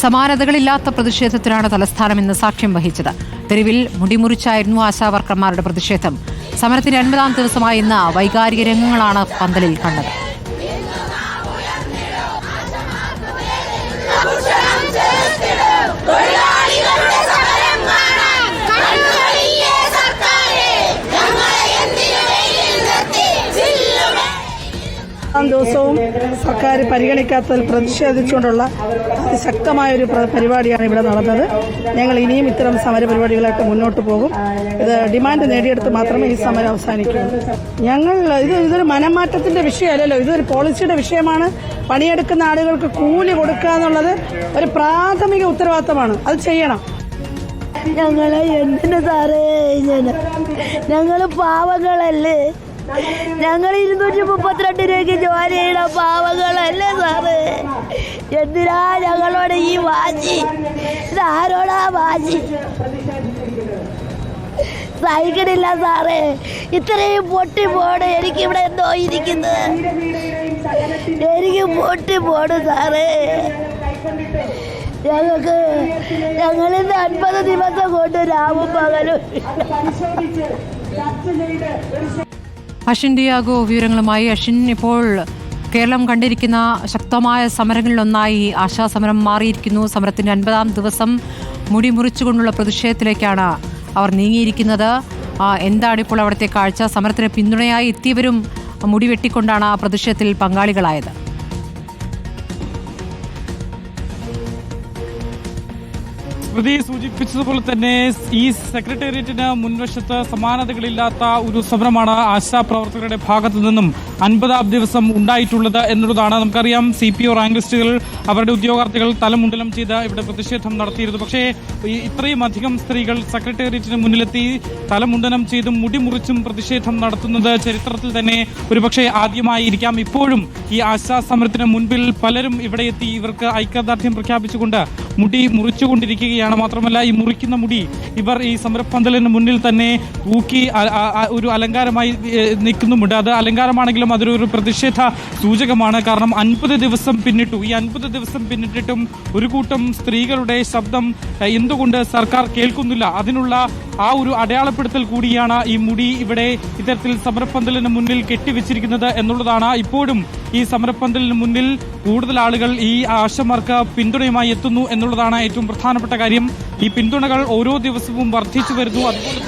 സമാനതകളില്ലാത്ത പ്രതിഷേധത്തിനാണ് തലസ്ഥാനം ഇന്ന് സാക്ഷ്യം വഹിച്ചത്. തെരുവിൽ മുടിമുറിച്ചായിരുന്നു ആശാവർക്കർമാരുടെ പ്രതിഷേധം. സമരത്തിന്റെ 80ാം ദിവസമായ ഇന്ന് വൈകാരിക രംഗങ്ങളാണ് പന്തലിൽ കണ്ടത്. ദിവസവും സർക്കാർ പരിഗണിക്കാത്തതിൽ പ്രതിഷേധിച്ചുകൊണ്ടുള്ള അതിശക്തമായൊരു പരിപാടിയാണ് ഇവിടെ നടന്നത്. ഞങ്ങൾ ഇനിയും ഇത്തരം സമരപരിപാടികളായിട്ട് മുന്നോട്ട് പോകും. ഇത് ഡിമാൻഡ് നേടിയെടുത്ത് മാത്രമേ ഈ സമരം അവസാനിക്കുകയുള്ളൂ. ഇതൊരു മനംമാറ്റത്തിന്റെ വിഷയമല്ലല്ലോ, ഇതൊരു പോളിസിയുടെ വിഷയമാണ്. പണിയെടുക്കുന്ന ആളുകൾക്ക് കൂലി കൊടുക്കുക എന്നുള്ളത് ഒരു പ്രാഥമിക ഉത്തരവാദിത്തമാണ്. അത് ചെയ്യണം. ഞങ്ങളെ എന്തിനു സാറേ ഇങ്ങനെ? ഞങ്ങള് പാവങ്ങളല്ലേ? ഞങ്ങൾ 232 രൂപയ്ക്ക് ജോലി ചെയ്യണ പാവങ്ങളല്ലേ സാറ്? എന്തിനാ ഞങ്ങളോട് ഈ വാശി? ഇതാരോടാ വാശി? സഹിക്കണില്ല സാറേ. ഇത്രയും പൊട്ടി പോണ്. എനിക്കിവിടെ എന്തോ ഇരിക്കുന്നത്. എനിക്ക് പൊട്ടി പോണ് സാറേ. ഞങ്ങളിന്ന് 50 ദിവസം കൊണ്ട് രാവും പകലും. അഷിൻ ഡിയാഗോ വിവരങ്ങളുമായി. അഷിൻ, ഇപ്പോൾ കേരളം കണ്ടിരിക്കുന്ന ശക്തമായ സമരങ്ങളിലൊന്നായി ആശാസമരം മാറിയിരിക്കുന്നു. സമരത്തിന്റെ 50ാം ദിവസം മുടി മുറിച്ചുകൊണ്ടുള്ള പ്രതിഷേധത്തിലേക്കാണ് അവർ നീങ്ങിയിരിക്കുന്നത്. എന്താണ് ഇപ്പോൾ അവിടുത്തെ കാഴ്ച? സമരത്തിന് പിന്തുണയായി എത്തിയവരും മുടി വെട്ടിക്കൊണ്ടാണ് ആ പ്രതിഷേധത്തിൽ പങ്കാളികളായത്. സ്മൃതി സൂചിപ്പിച്ചതുപോലെ തന്നെ ഈ സെക്രട്ടേറിയറ്റിന് മുൻവശത്ത് സമാനതകളില്ലാത്ത ഒരു സമരമാണ് ആശാപ്രവർത്തകരുടെ ഭാഗത്തു നിന്നും 50ാം ദിവസം ഉണ്ടായിട്ടുള്ളത് എന്നുള്ളതാണ്. നമുക്കറിയാം, CPO റാങ്ക് ലിസ്റ്റുകൾ അവരുടെ ഉദ്യോഗാർത്ഥികൾ തലമുണ്ടനം ചെയ്ത് ഇവിടെ പ്രതിഷേധം നടത്തിയിരുന്നു. പക്ഷേ ഇത്രയും അധികം സ്ത്രീകൾ സെക്രട്ടേറിയറ്റിന് മുന്നിലെത്തി തലമുണ്ടനം ചെയ്തും മുടി മുറിച്ചും പ്രതിഷേധം നടത്തുന്നത് ചരിത്രത്തിൽ തന്നെ ഒരുപക്ഷെ ആദ്യമായിരിക്കാം. ഇപ്പോഴും ഈ ആശാ സമരത്തിന് മുൻപിൽ പലരും ഇവിടെ എത്തി ഇവർക്ക് ഐക്യദാർഢ്യം പ്രഖ്യാപിച്ചുകൊണ്ട് മുടി മുറിച്ചുകൊണ്ടിരിക്കുകയാണ്. മാത്രമല്ല, ഈ മുറിക്കുന്ന മുടി ഇവർ ഈ സമരപ്പന്തലിന് മുന്നിൽ തന്നെ തൂക്കി ഒരു അലങ്കാരമായി നിൽക്കുന്നുമുണ്ട്. അത് അലങ്കാരമാണെങ്കിലും അതൊരു പ്രതിഷേധ സൂചകമാണ്. കാരണം 50 ദിവസം പിന്നിട്ടു. ഈ 50 ദിവസം പിന്നിട്ടിട്ടും ഒരു കൂട്ടം സ്ത്രീകളുടെ ശബ്ദം എന്തുകൊണ്ട് സർക്കാർ കേൾക്കുന്നില്ല? അതിനുള്ള ആ ഒരു അടയാളപ്പെടുത്തൽ കൂടിയാണ് ഈ മുടി ഇവിടെ ഇത്തരത്തിൽ സമരപ്പന്തലിന് മുന്നിൽ കെട്ടിവെച്ചിരിക്കുന്നത് എന്നുള്ളതാണ്. ഇപ്പോഴും ഈ സമരപ്പന്തലിന് മുന്നിൽ കൂടുതൽ ആളുകൾ ഈ ആശമാർക്ക് പിന്തുണയുമായി എത്തുന്നു എന്നുള്ളതാണ് ഏറ്റവും പ്രധാനപ്പെട്ട കാര്യം. ഈ പിന്തുണകൾ ഓരോ ദിവസവും വർദ്ധിച്ചു വരുന്നു. അതുപോലെ